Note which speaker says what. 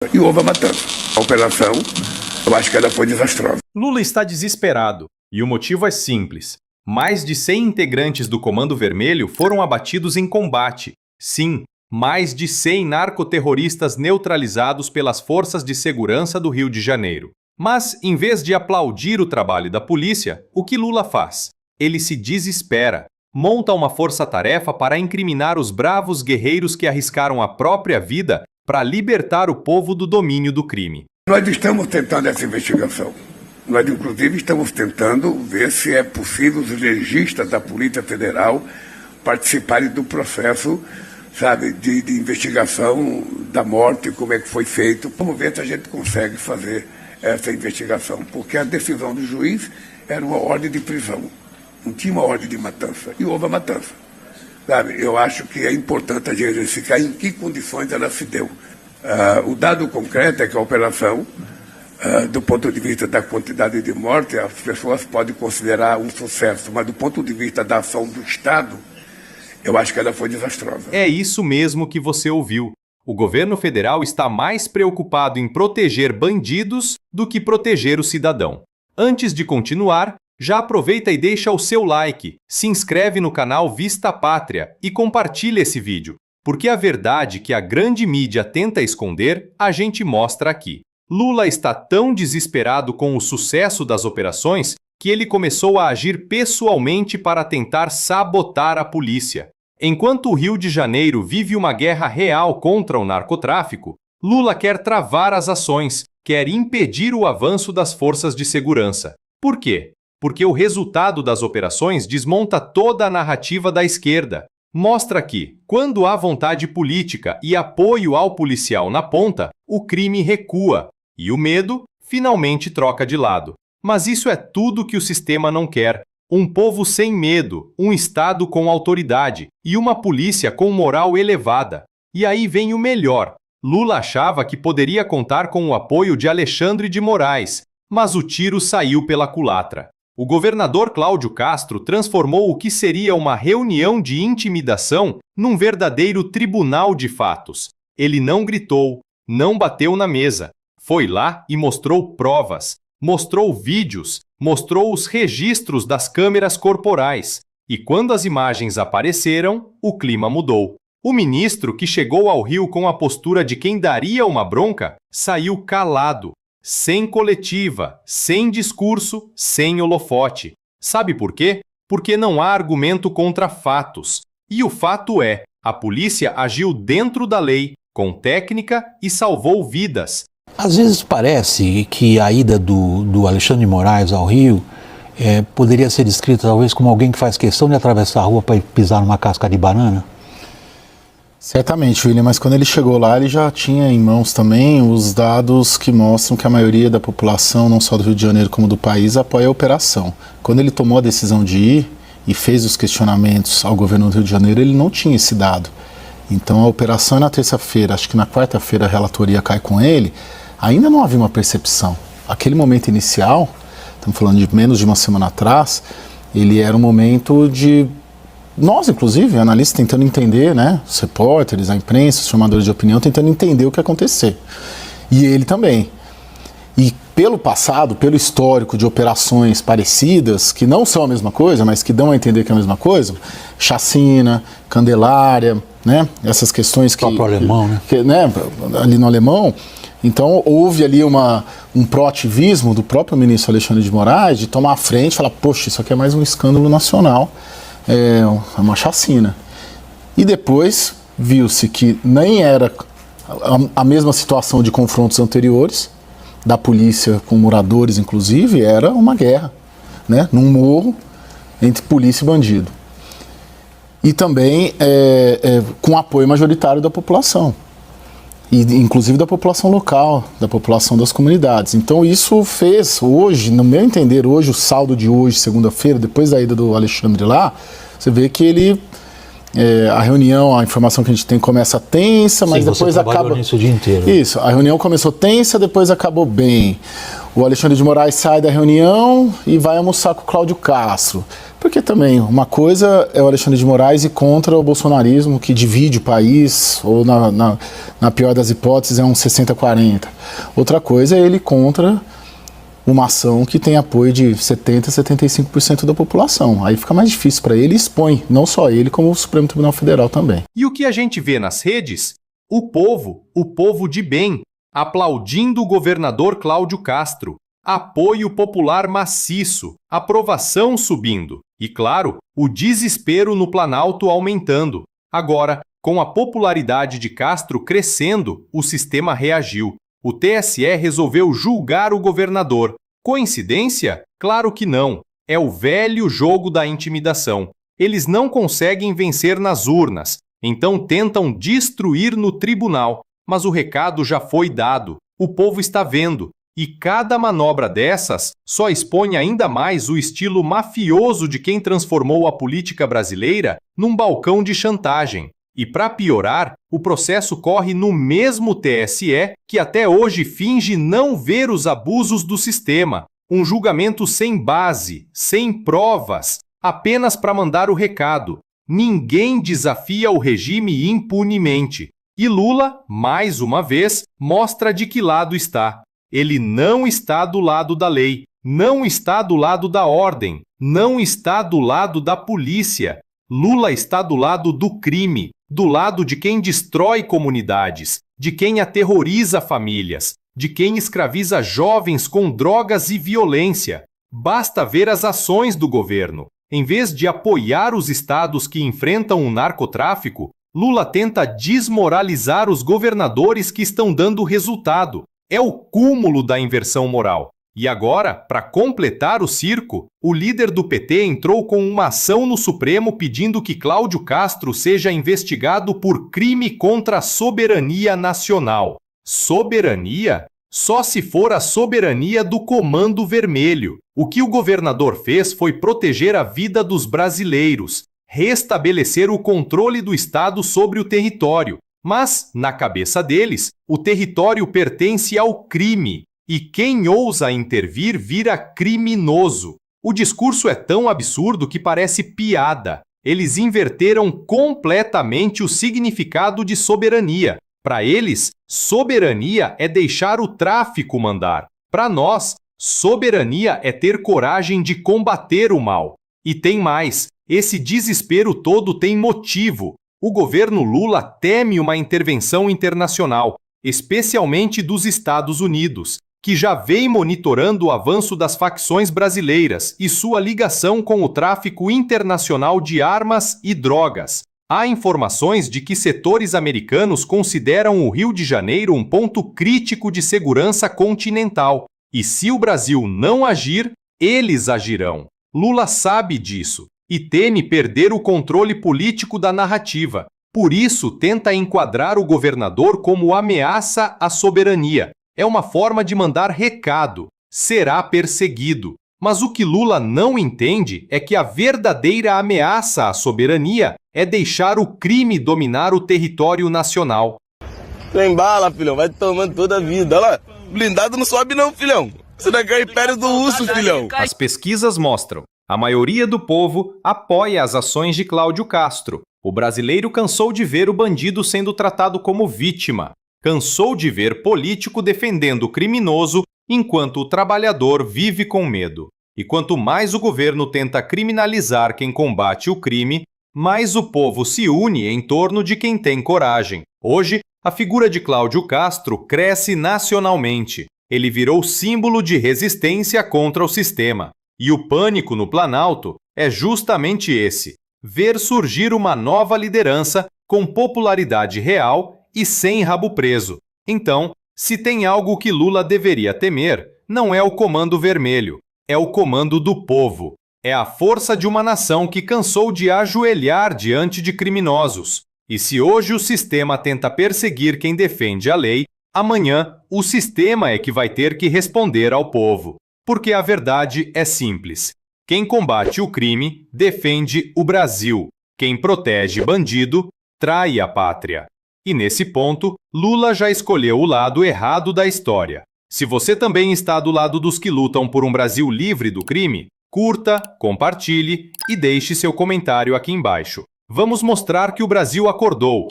Speaker 1: E houve a matança. A operação, eu acho que ela foi desastrosa.
Speaker 2: Lula está desesperado, e o motivo é simples. Mais de 100 integrantes do Comando Vermelho foram abatidos em combate. Sim, mais de 100 narcoterroristas neutralizados pelas forças de segurança do Rio de Janeiro. Mas, em vez de aplaudir o trabalho da polícia, o que Lula faz? Ele se desespera. Monta uma força-tarefa para incriminar os bravos guerreiros que arriscaram a própria vida para libertar o povo do domínio do crime.
Speaker 1: Nós estamos tentando essa investigação. Nós, inclusive, estamos tentando ver se é possível os legistas da Polícia Federal participarem do processo, sabe, de investigação da morte, como é que foi feito. Vamos ver se a gente consegue fazer essa investigação, porque a decisão do juiz era uma ordem de prisão. Não tinha uma ordem de matança. E houve a matança. Sabe, eu acho que é importante a gente verificar em que condições ela se deu. O dado concreto é que a operação, do ponto de vista da quantidade de mortes, as pessoas podem considerar um sucesso, mas do ponto de vista da ação do Estado, eu acho que ela foi desastrosa.
Speaker 2: É isso mesmo que você ouviu. O governo federal está mais preocupado em proteger bandidos do que proteger o cidadão. Antes de continuar, já aproveita e deixa o seu like, se inscreve no canal Vista Pátria e compartilha esse vídeo, porque a verdade que a grande mídia tenta esconder, a gente mostra aqui. Lula está tão desesperado com o sucesso das operações que ele começou a agir pessoalmente para tentar sabotar a polícia. Enquanto o Rio de Janeiro vive uma guerra real contra o narcotráfico, Lula quer travar as ações, quer impedir o avanço das forças de segurança. Por quê? Porque o resultado das operações desmonta toda a narrativa da esquerda. Mostra que, quando há vontade política e apoio ao policial na ponta, o crime recua e o medo finalmente troca de lado. Mas isso é tudo que o sistema não quer. Um povo sem medo, um Estado com autoridade e uma polícia com moral elevada. E aí vem o melhor. Lula achava que poderia contar com o apoio de Alexandre de Moraes, mas o tiro saiu pela culatra. O governador Cláudio Castro transformou o que seria uma reunião de intimidação num verdadeiro tribunal de fatos. Ele não gritou, não bateu na mesa. Foi lá e mostrou provas, mostrou vídeos, mostrou os registros das câmeras corporais. E quando as imagens apareceram, o clima mudou. O ministro, que chegou ao Rio com a postura de quem daria uma bronca, saiu calado. Sem coletiva, sem discurso, sem holofote. Sabe por quê? Porque não há argumento contra fatos. E o fato é, a polícia agiu dentro da lei, com técnica e salvou vidas.
Speaker 3: Às vezes parece que a ida do Alexandre de Moraes ao Rio poderia ser descrita talvez como alguém que faz questão de atravessar a rua para pisar numa casca de banana.
Speaker 4: Certamente, William, mas quando ele chegou lá, ele já tinha em mãos também os dados que mostram que a maioria da população, não só do Rio de Janeiro como do país, apoia a operação. Quando ele tomou a decisão de ir e fez os questionamentos ao governo do Rio de Janeiro, ele não tinha esse dado. Então a operação é na terça-feira, acho que na quarta-feira a relatoria cai com ele, ainda não havia uma percepção. Aquele momento inicial, estamos falando de menos de uma semana atrás, ele era um momento de... Nós, inclusive, analistas tentando entender, né, os repórteres, a imprensa, os formadores de opinião, tentando entender o que ia acontecer. E ele também. E pelo passado, pelo histórico de operações parecidas, que não são a mesma coisa, mas que dão a entender que é a mesma coisa, Chacina, Candelária, né, essas questões que... O próprio Alemão, né? Ali no Alemão. Então, houve ali um proativismo do próprio ministro Alexandre de Moraes de tomar a frente e falar, poxa, isso aqui é mais um escândalo nacional. É uma chacina. E depois viu-se que nem era a mesma situação de confrontos anteriores, da polícia com moradores inclusive, era uma guerra, né, num morro entre polícia e bandido. E também com apoio majoritário da população, e inclusive da população local, da população das comunidades. Então isso fez hoje, no meu entender, hoje, o saldo de hoje, segunda-feira, depois da ida do Alexandre lá, você vê que ele, a reunião, a informação que a gente tem começa tensa, mas sim, depois acaba...
Speaker 3: nisso o dia inteiro.
Speaker 4: Isso, a reunião começou tensa, depois acabou bem. O Alexandre de Moraes sai da reunião e vai almoçar com o Cláudio Castro. Porque também, uma coisa é o Alexandre de Moraes ir contra o bolsonarismo, que divide o país, ou na pior das hipóteses é um 60-40. Outra coisa é ele contra uma ação que tem apoio de 70%, 75% da população. Aí fica mais difícil para ele e expõe, não só ele, como o Supremo Tribunal Federal também.
Speaker 2: E o que a gente vê nas redes? O povo de bem, aplaudindo o governador Cláudio Castro. Apoio popular maciço, aprovação subindo. E, claro, o desespero no Planalto aumentando. Agora, com a popularidade de Castro crescendo, o sistema reagiu. O TSE resolveu julgar o governador. Coincidência? Claro que não. É o velho jogo da intimidação. Eles não conseguem vencer nas urnas, então tentam destruir no tribunal. Mas o recado já foi dado. O povo está vendo. E cada manobra dessas só expõe ainda mais o estilo mafioso de quem transformou a política brasileira num balcão de chantagem. E para piorar, o processo corre no mesmo TSE que até hoje finge não ver os abusos do sistema. Um julgamento sem base, sem provas, apenas para mandar o recado. Ninguém desafia o regime impunemente. E Lula, mais uma vez, mostra de que lado está. Ele não está do lado da lei, não está do lado da ordem, não está do lado da polícia. Lula está do lado do crime, do lado de quem destrói comunidades, de quem aterroriza famílias, de quem escraviza jovens com drogas e violência. Basta ver as ações do governo. Em vez de apoiar os estados que enfrentam o narcotráfico, Lula tenta desmoralizar os governadores que estão dando resultado. É o cúmulo da inversão moral. E agora, para completar o circo, o líder do PT entrou com uma ação no Supremo pedindo que Cláudio Castro seja investigado por crime contra a soberania nacional. Soberania? Só se for a soberania do Comando Vermelho. O que o governador fez foi proteger a vida dos brasileiros, restabelecer o controle do Estado sobre o território. Mas, na cabeça deles, o território pertence ao crime, e quem ousa intervir vira criminoso. O discurso é tão absurdo que parece piada. Eles inverteram completamente o significado de soberania. Para eles, soberania é deixar o tráfico mandar. Para nós, soberania é ter coragem de combater o mal. E tem mais, esse desespero todo tem motivo. O governo Lula teme uma intervenção internacional, especialmente dos Estados Unidos, que já vem monitorando o avanço das facções brasileiras e sua ligação com o tráfico internacional de armas e drogas. Há informações de que setores americanos consideram o Rio de Janeiro um ponto crítico de segurança continental, e se o Brasil não agir, eles agirão. Lula sabe disso e teme perder o controle político da narrativa. Por isso, tenta enquadrar o governador como ameaça à soberania. É uma forma de mandar recado. Será perseguido. Mas o que Lula não entende é que a verdadeira ameaça à soberania é deixar o crime dominar o território nacional.
Speaker 5: Tem bala, filhão. Vai tomando toda a vida. Olha lá. Blindado não sobe não, filhão. Isso daqui é o império do urso, filhão.
Speaker 2: As pesquisas mostram. A maioria do povo apoia as ações de Cláudio Castro. O brasileiro cansou de ver o bandido sendo tratado como vítima. Cansou de ver político defendendo o criminoso enquanto o trabalhador vive com medo. E quanto mais o governo tenta criminalizar quem combate o crime, mais o povo se une em torno de quem tem coragem. Hoje, a figura de Cláudio Castro cresce nacionalmente. Ele virou símbolo de resistência contra o sistema. E o pânico no Planalto é justamente esse: ver surgir uma nova liderança com popularidade real e sem rabo preso. Então, se tem algo que Lula deveria temer, não é o Comando Vermelho, é o comando do povo. É a força de uma nação que cansou de ajoelhar diante de criminosos. E se hoje o sistema tenta perseguir quem defende a lei, amanhã o sistema é que vai ter que responder ao povo. Porque a verdade é simples. Quem combate o crime defende o Brasil. Quem protege bandido trai a pátria. E nesse ponto, Lula já escolheu o lado errado da história. Se você também está do lado dos que lutam por um Brasil livre do crime, Curta, compartilhe e deixe seu comentário aqui embaixo. Vamos mostrar que o Brasil acordou.